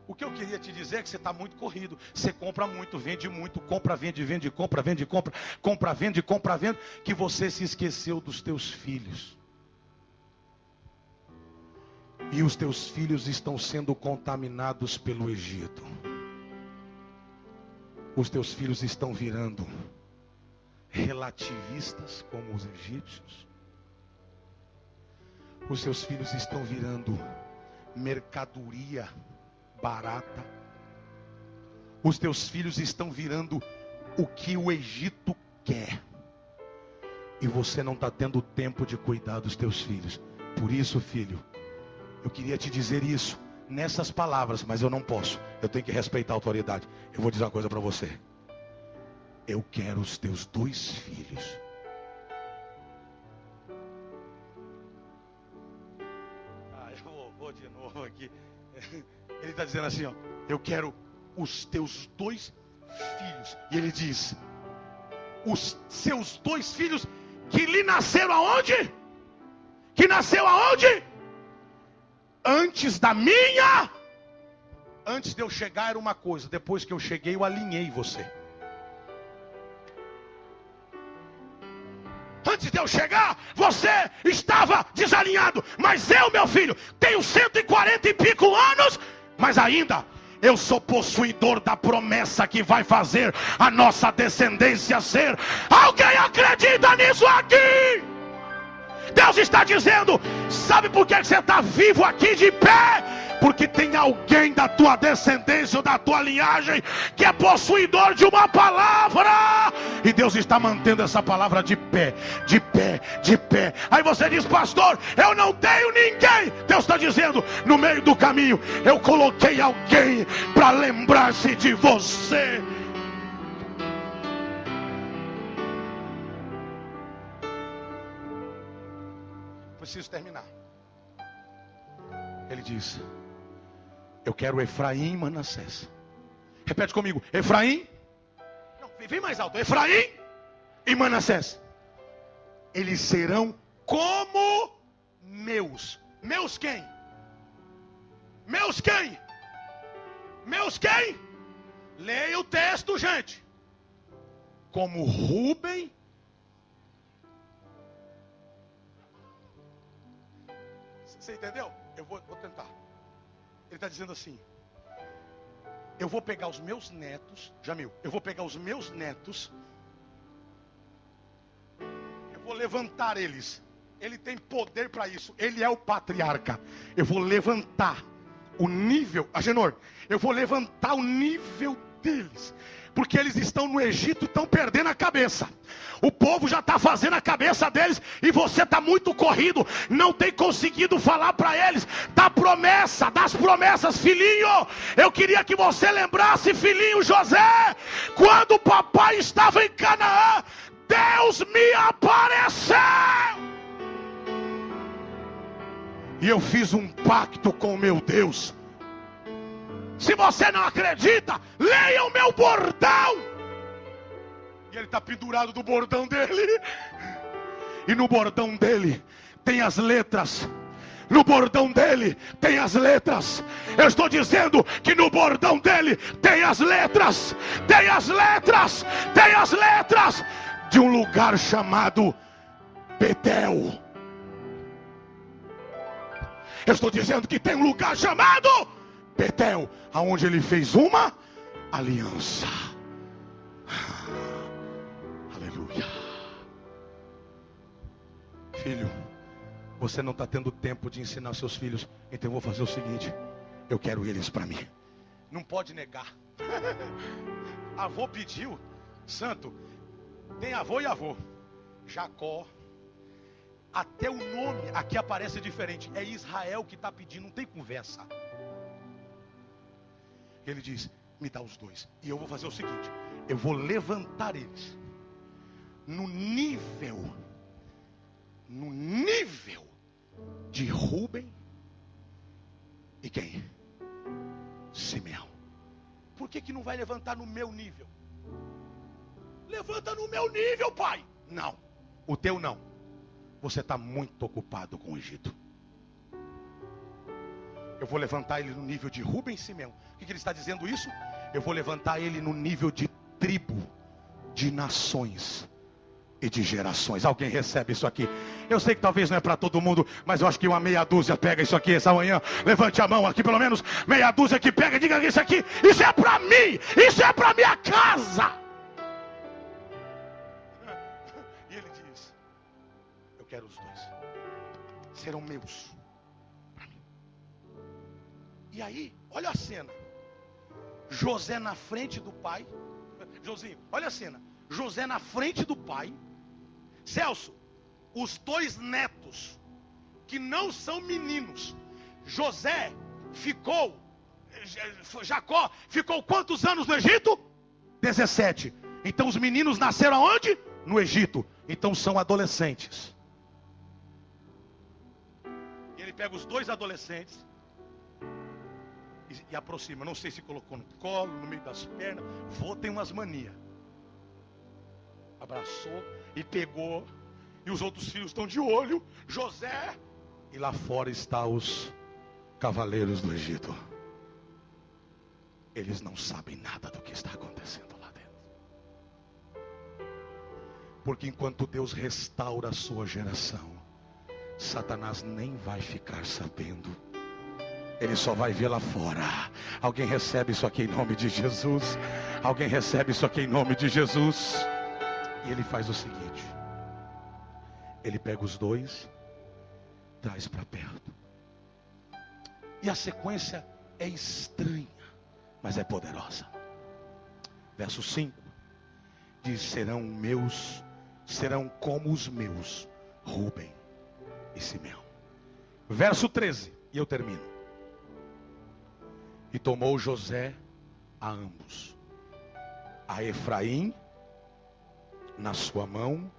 o que eu queria te dizer é que você está muito corrido. Você compra muito, vende muito, compra, vende, vende, compra, vende, compra, compra, vende, compra, vende, que você se esqueceu dos teus filhos. E os teus filhos estão sendo contaminados pelo Egito. Os teus filhos estão virando relativistas como os egípcios. Os seus filhos estão virando mercadoria barata. Os teus filhos estão virando o que o Egito quer. E você não está tendo tempo de cuidar dos teus filhos. Por isso, filho, eu queria te dizer isso nessas palavras, mas eu não posso. Eu tenho que respeitar a autoridade. Eu vou dizer uma coisa para você. Eu quero os teus 2 filhos. Eu vou de novo aqui. Ele está dizendo assim, ó: eu quero os teus 2 filhos. E ele diz: os seus 2 filhos que lhe nasceram aonde? Que nasceu aonde? Antes da minha. Antes de eu chegar era uma coisa. Depois que eu cheguei, eu alinhei você. Antes de eu chegar, você estava desalinhado. Mas eu, meu filho, tenho 140 e pico anos, mas ainda Eu sou possuidor da promessa que vai fazer a nossa descendência ser. Alguém acredita nisso aqui? Deus está dizendo: sabe por que você está vivo aqui de pé? Porque tem alguém da tua descendência ou da tua linhagem que é possuidor de uma palavra, e Deus está mantendo essa palavra de pé, de pé, de pé. Aí você diz: pastor, eu não tenho ninguém. Deus está dizendo: no meio do caminho eu coloquei alguém para lembrar-se de você. Preciso terminar. Ele diz: eu quero Efraim e Manassés. Repete comigo: Efraim. Não, vem mais alto. Efraim e Manassés. Eles serão como meus. Meus quem? Meus quem? Meus quem? Leia o texto, gente. Como Rúben. Você entendeu? Eu vou tentar. Ele está dizendo assim: eu vou pegar os meus netos, Jamil, eu vou pegar os meus netos, eu vou levantar eles. Ele tem poder para isso, ele é o patriarca. Eu vou levantar o nível, Agenor, eu vou levantar o nível deles, porque eles estão no Egito e estão perdendo a cabeça. O povo já está fazendo a cabeça deles, e você está muito corrido, não tem conseguido falar para eles da promessa, das promessas. Filhinho, eu queria que você lembrasse, filhinho José, quando o papai estava em Canaã, Deus me apareceu, e eu fiz um pacto com o meu Deus. Se você não acredita, leia o meu bordão. E ele está pendurado do bordão dele. E no bordão dele tem as letras. No bordão dele tem as letras. Eu estou dizendo que no bordão dele tem as letras. Tem as letras. Tem as letras de um lugar chamado Betel. Eu estou dizendo que tem um lugar chamado Betel, aonde ele fez uma aliança. Aleluia. Filho, você não está tendo tempo de ensinar seus filhos, então eu vou fazer o seguinte: eu quero eles para mim. Não pode negar. Avô pediu, santo, tem avô e avô. Jacó, até o nome aqui aparece diferente. É Israel que está pedindo, não tem conversa. Ele diz: me dá os dois, e eu vou fazer o seguinte: eu vou levantar eles no nível de Rúben e quem? Simeão. Por que não vai levantar no meu nível? Levanta no meu nível, pai. Não, o teu não. Você está muito ocupado com o Egito. Eu vou levantar ele no nível de Rúben e Simeão. O que ele está dizendo isso? Eu vou levantar ele no nível de tribo, de nações e de gerações. Alguém recebe isso aqui? Eu sei que talvez não é para todo mundo, mas eu acho que uma meia dúzia pega isso aqui essa manhã. Levante a mão aqui, pelo menos meia dúzia que pega. Diga isso aqui: isso é para mim, isso é para minha casa. E ele diz: eu quero os dois, serão meus. E aí, olha a cena. José na frente do pai. Josinho, olha a cena. José na frente do pai. Celso, os dois netos, que não são meninos. Jacó ficou quantos anos no Egito? 17. Então os meninos nasceram aonde? No Egito. Então são adolescentes. E ele pega os dois adolescentes e aproxima. Não sei se colocou no colo, no meio das pernas. Vô tem umas manias. Abraçou e pegou. E os outros filhos estão de olho. José. E lá fora estão os cavaleiros do Egito. Eles não sabem nada do que está acontecendo lá dentro. Porque enquanto Deus restaura a sua geração, Satanás nem vai ficar sabendo. Ele só vai ver lá fora. Alguém recebe isso aqui em nome de Jesus. Alguém recebe isso aqui em nome de Jesus. E ele faz o seguinte: ele pega os dois, traz para perto. E a sequência é estranha, mas é poderosa. Verso 5 diz: serão como os meus, Rúben e Simeão. Verso 13, e eu termino. E tomou José a ambos, a Efraim na sua mão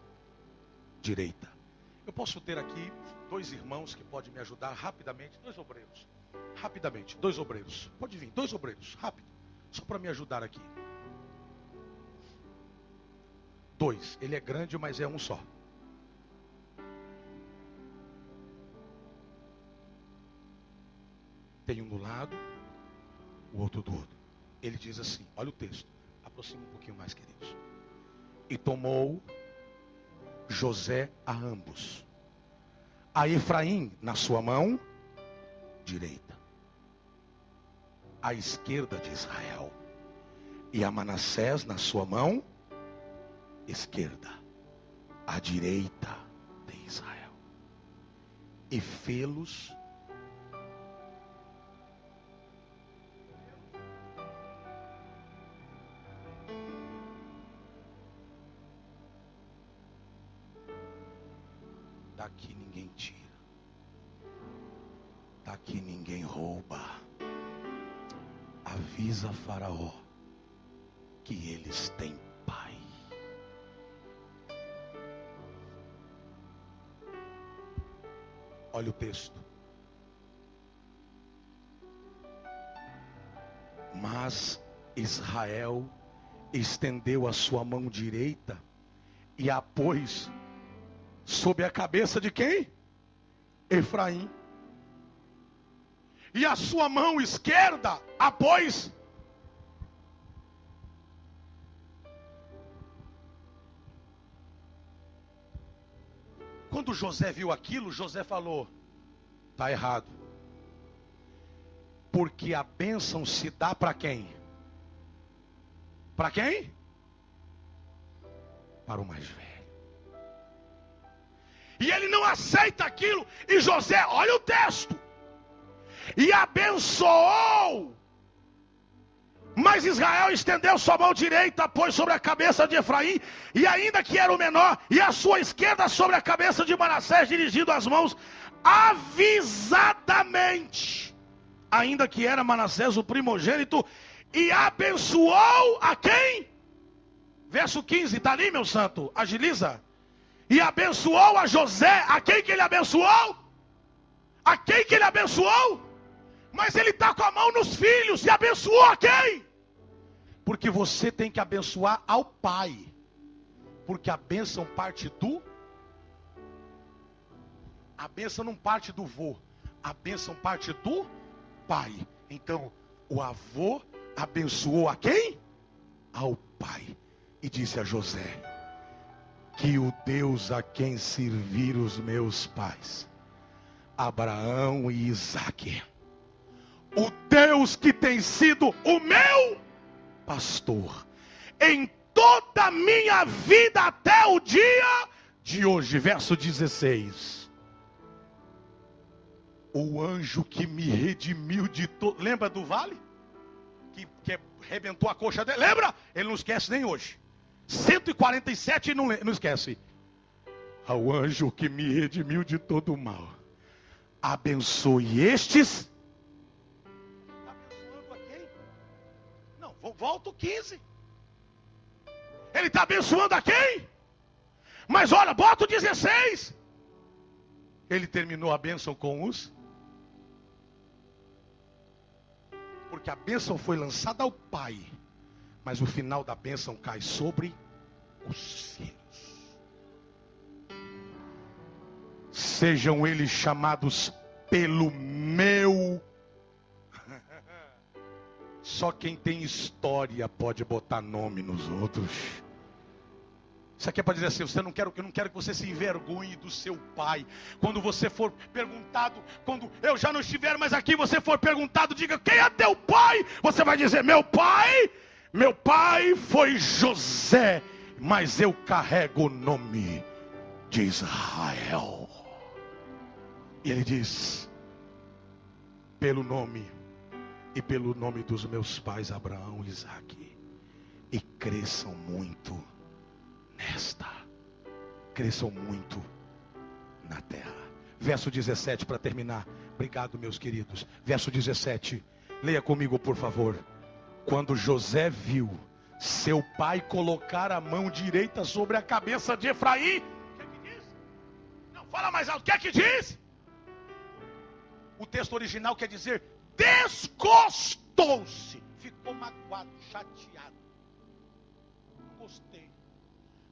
direita. Eu posso ter aqui dois irmãos que podem me ajudar rapidamente, dois obreiros. Rapidamente, dois obreiros. Pode vir, dois obreiros, rápido. Só para me ajudar aqui. Dois, ele é grande, mas é um só. Tem um do lado, o outro do outro. Ele diz assim, olha o texto. Aproxima um pouquinho mais, queridos. E tomou José a ambos, a Efraim na sua mão direita, à esquerda de Israel, e a Manassés na sua mão esquerda, à direita de Israel, e fê-los daqui ninguém tira, daqui ninguém rouba. Avisa Faraó que eles têm pai. Olha o texto. Mas Israel estendeu a sua mão direita e a pôs sob a cabeça de quem? Efraim. E a sua mão esquerda a pôs. Quando José viu aquilo, José falou: está errado. Porque a bênção se dá para quem? Para quem? Para o mais velho. E ele não aceita aquilo. E José, olha o texto. E abençoou. Mas Israel estendeu sua mão direita, pôs sobre a cabeça de Efraim, e ainda que era o menor, e a sua esquerda sobre a cabeça de Manassés, dirigindo as mãos avisadamente, ainda que era Manassés o primogênito, e abençoou a quem? Verso 15, está ali, meu santo, agiliza. E abençoou a José. A quem que ele abençoou? A quem que ele abençoou? Mas ele está com a mão nos filhos. E abençoou a quem? Porque você tem que abençoar ao pai. Porque a bênção parte do... A bênção não parte do vô. A bênção parte do pai. Então, o avô abençoou a quem? Ao pai. E disse a José: que o Deus a quem servir os meus pais, Abraão e Isaque, o Deus que tem sido o meu pastor em toda a minha vida até o dia de hoje. Verso 16. O anjo que me redimiu de todo... Lembra do vale? Que arrebentou a coxa dele? Lembra? Ele não esquece nem hoje. 147 e não esquece. Ao anjo que me redimiu de todo o mal, abençoe estes. Abençoando a quem? Não, volta o 15. Ele está abençoando a quem? Mas olha, bota o 16. Ele terminou a bênção com os... Porque a bênção foi lançada ao pai, mas o final da bênção cai sobre os filhos. Sejam eles chamados pelo meu. Só quem tem história pode botar nome nos outros. Isso aqui é para dizer assim: eu não quero que você se envergonhe do seu pai. Quando você for perguntado, quando eu já não estiver mais aqui, você for perguntado, diga: quem é teu pai? Você vai dizer: meu pai foi José, mas eu carrego o nome de Israel. E ele diz: pelo nome e pelo nome dos meus pais Abraão e Isaque, e cresçam muito cresçam muito na terra. Verso 17 para terminar. Obrigado, meus queridos. Verso 17. Leia comigo, por favor. Quando José viu seu pai colocar a mão direita sobre a cabeça de Efraim, o que é que diz? Não, fala mais alto. O que é que diz? O texto original quer dizer: desgostou-se. Ficou magoado, chateado. Não gostei.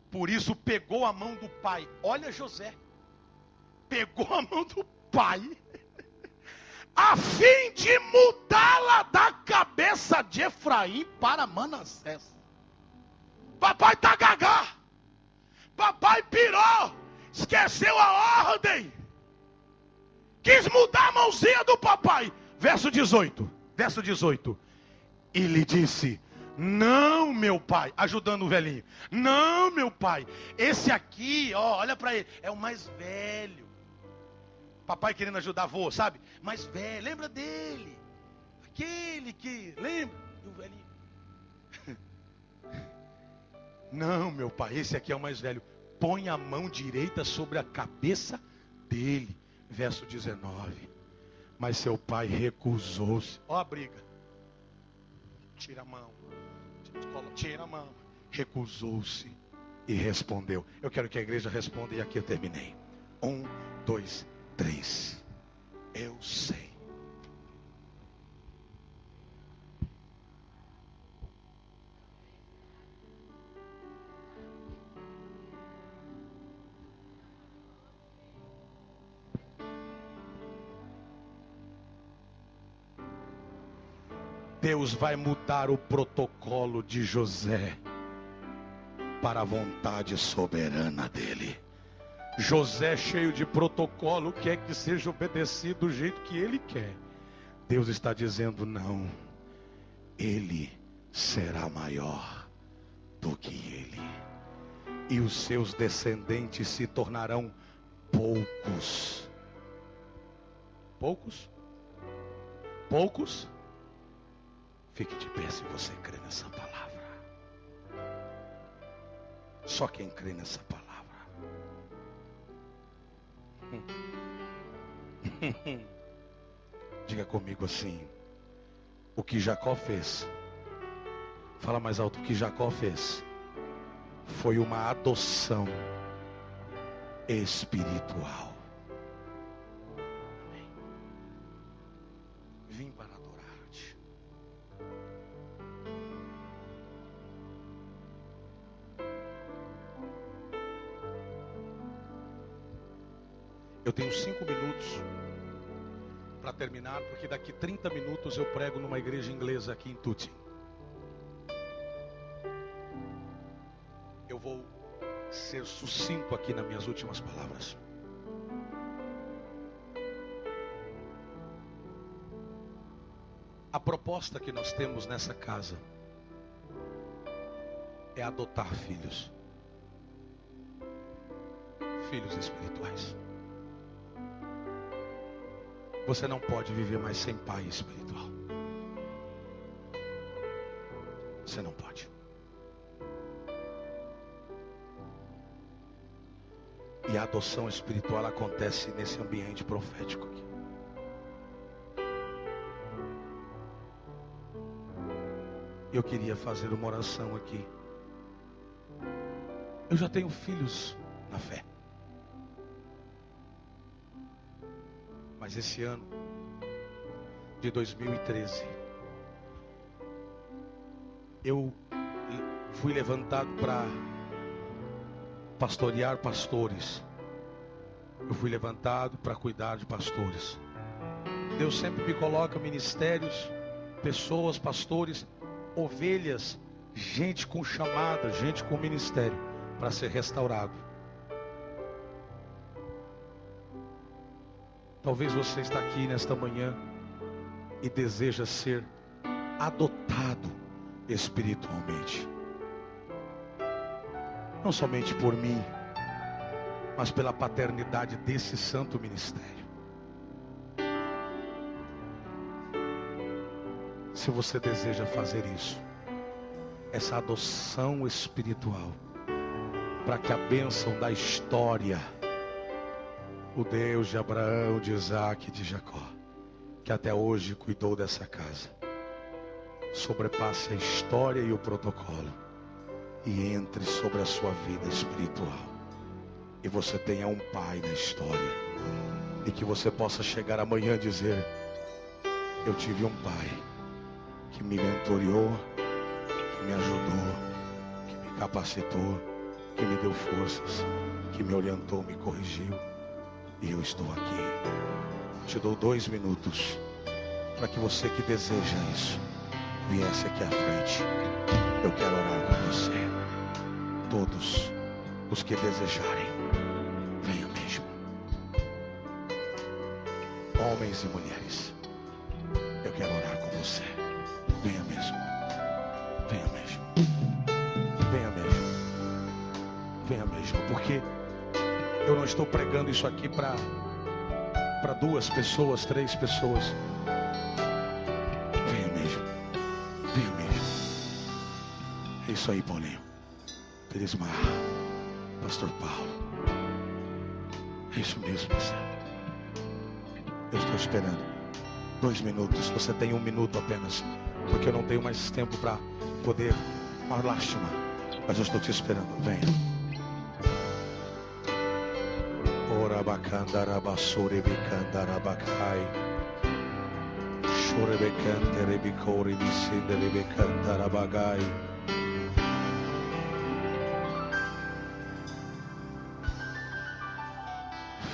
Por isso pegou a mão do pai. Olha José. Pegou a mão do pai, a fim de mudá-la da cabeça de Efraim para Manassés. Papai está gagá. Papai pirou. Esqueceu a ordem. Quis mudar a mãozinha do papai. Verso 18. E lhe disse: não, meu pai, ajudando o velhinho. Não, meu pai, esse aqui, ó, olha para ele, é o mais velho. Papai querendo ajudar avô, sabe? Mais velho, lembra dele? Aquele que, lembra? E o velhinho: não, meu pai, esse aqui é o mais velho. Põe a mão direita sobre a cabeça dele. Verso 19. Mas seu pai recusou-se. Ó a briga. Tira a mão. Tira a mão. Recusou-se e respondeu. Eu quero que a igreja responda e aqui eu terminei. 1, 2, 3. Eu sei. Deus vai mudar o protocolo de José para a vontade soberana dele. José, cheio de protocolo, quer que seja obedecido do jeito que ele quer. Deus está dizendo: não, ele será maior do que ele, e os seus descendentes se tornarão poucos. Poucos? Fique de pé se você crê nessa palavra. Só quem crê nessa palavra. Diga comigo assim: o que Jacó fez, fala mais alto, o que Jacó fez foi uma adoção espiritual. Amém. Vim para adorar-te. Eu tenho 5 minutos para terminar, porque daqui 30 minutos eu prego numa igreja inglesa aqui em Tutin. Eu vou ser sucinto aqui nas minhas últimas palavras. A proposta que nós temos nessa casa é adotar filhos espirituais. Você não pode viver mais sem pai espiritual. Você não pode. E a adoção espiritual acontece nesse ambiente profético aqui. Eu queria fazer uma oração aqui. Eu já tenho filhos na fé. Mas esse ano de 2013, eu fui levantado para pastorear pastores. Eu fui levantado para cuidar de pastores. Deus sempre me coloca ministérios, pessoas, pastores, ovelhas, gente com chamada, gente com ministério, para ser restaurado. Talvez você está aqui nesta manhã e deseja ser adotado espiritualmente. Não somente por mim, mas pela paternidade desse santo ministério. Se você deseja fazer isso, essa adoção espiritual, para que a bênção da história, o Deus de Abraão, de Isaac e de Jacó, que até hoje cuidou dessa casa, sobrepasse a história e o protocolo e entre sobre a sua vida espiritual, e você tenha um pai na história, e que você possa chegar amanhã e dizer: eu tive um pai que me mentoreou, que me ajudou, que me capacitou, que me deu forças, que me orientou, me corrigiu, e eu estou aqui. Te dou 2 minutos para que você que deseja isso viesse aqui à frente. Eu quero orar com você. Todos os que desejarem, venham mesmo. Homens e mulheres, eu quero orar com você. Venha mesmo. Venha mesmo. Venha mesmo. Venha mesmo. Porque eu não estou pregando isso aqui para 2 pessoas, 3 pessoas. Venha mesmo. Venha mesmo. É isso aí, Paulinho. Perismar. Pastor Paulo. É isso mesmo, pastor. Eu estou esperando 2 minutos. Você tem 1 minuto apenas, porque eu não tenho mais tempo para poder. Uma lástima. Mas eu estou te esperando. Venha. Ora bacandara basuri bicandara bacai. Chore becante rebicori bicinde rebecandara bagai.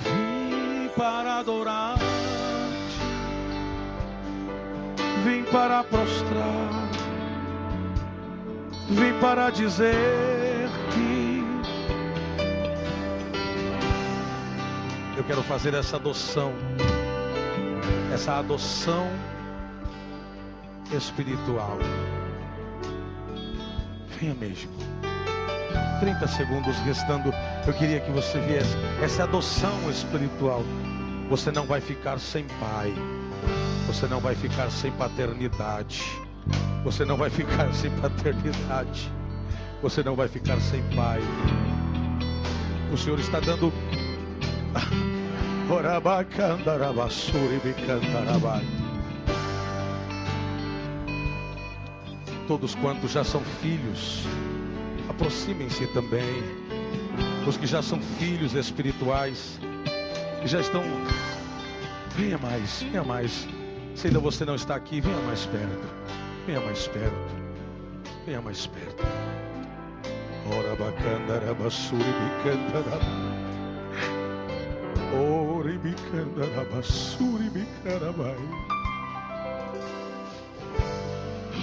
Vim para adorar-te, vim para prostrar, vim para dizer-te: eu quero fazer essa adoção espiritual. Venha mesmo. 30 segundos restando. Eu queria que você viesse. Essa adoção espiritual. Você não vai ficar sem pai. Você não vai ficar sem paternidade. Você não vai ficar sem paternidade. Você não vai ficar sem pai. O Senhor está dando. Todos quantos já são filhos, aproximem-se também. Os que já são filhos espirituais, que já estão. Venha mais, venha mais. Se ainda você não está aqui, venha mais perto. Venha mais perto. Venha mais perto. Ora bacandara basuri bicandara. Ori bicandara basuri bicarabai.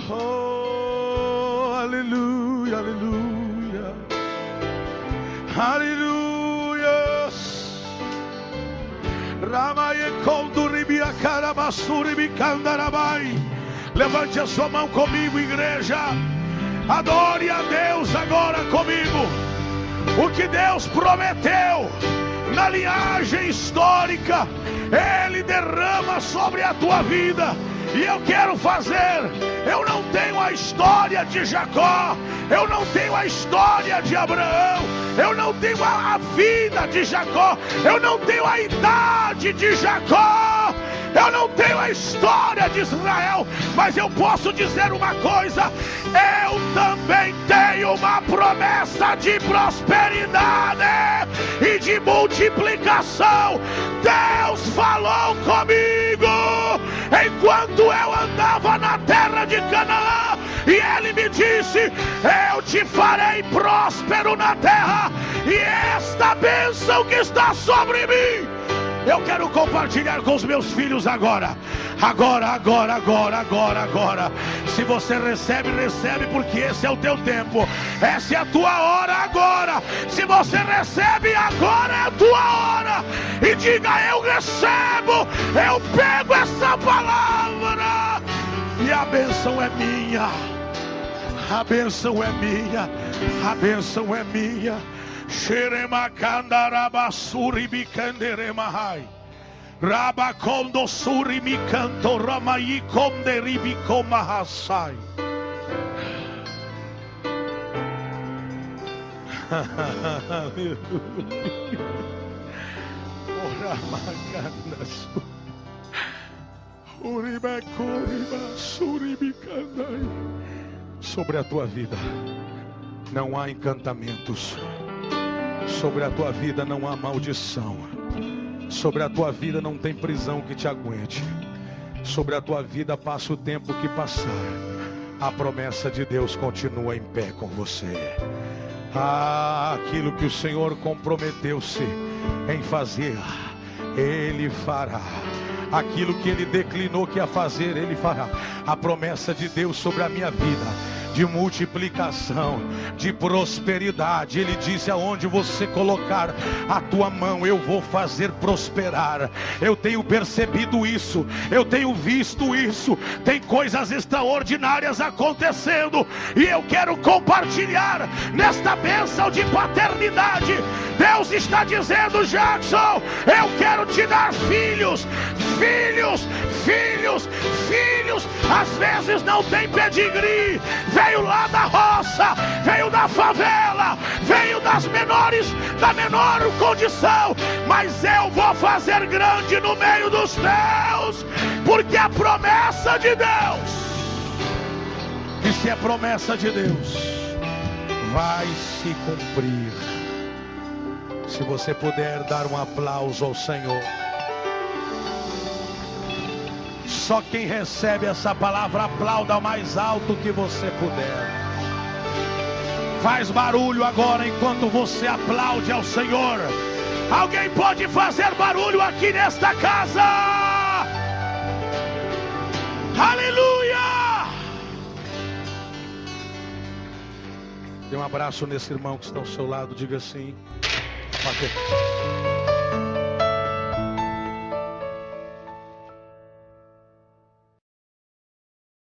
Oh, aleluia, aleluia. Aleluia. Ramaye conduribia carabasuri bicandarabai. Levante a sua mão comigo, igreja. Adore a Deus agora comigo. O que Deus prometeu na linhagem histórica, Ele derrama sobre a tua vida. E eu quero fazer. Eu não tenho a história de Jacó, eu não tenho a história de Abraão, eu não tenho a vida de Jacó, eu não tenho a idade de Jacó, eu não tenho a história de Israel. Mas eu posso dizer uma coisa: eu também tenho uma promessa de prosperidade e de multiplicação. Deus falou comigo enquanto eu andava na terra de Canaã, e Ele me disse: eu te farei próspero na terra, e esta bênção que está sobre mim eu quero compartilhar com os meus filhos agora. Agora, agora, agora, agora, agora. Se você recebe, recebe, porque esse é o teu tempo. Essa é a tua hora agora. Se você recebe, agora é a tua hora. E diga: eu recebo, eu pego essa palavra. E a bênção é minha. A bênção é minha. A bênção é minha. Xeremacandarabasuri bicanderemahai. Rabacondo suri mi canto ramai conde ribico mahasai. Ora macanda su. Uriba coriba suri bicandai. Sobre a tua vida não há encantamentos. Sobre a tua vida não há maldição. Sobre a tua vida não tem prisão que te aguente. Sobre a tua vida passa o tempo que passar, a promessa de Deus continua em pé com você. Aquilo que o Senhor comprometeu-se em fazer, Ele fará. Aquilo que Ele declinou que ia fazer, Ele fará. A promessa de Deus sobre a minha vida, de multiplicação, de prosperidade. Ele disse: aonde você colocar a tua mão, eu vou fazer prosperar. Eu tenho percebido isso, eu tenho visto isso. Tem coisas extraordinárias acontecendo, e eu quero compartilhar nesta bênção de paternidade. Deus está dizendo: Jackson, eu quero te dar filhos, filhos, filhos, filhos. Às vezes não tem pedigree, veio lá da roça, veio da favela, veio da menor condição, mas eu vou fazer grande no meio dos teus, porque é a promessa de Deus. E se é promessa de Deus, vai se cumprir. Se você puder dar um aplauso ao Senhor. Só quem recebe essa palavra, aplauda o mais alto que você puder. Faz barulho agora enquanto você aplaude ao Senhor. Alguém pode fazer barulho aqui nesta casa? Aleluia! Dê um abraço nesse irmão que está ao seu lado. Diga assim: Pater.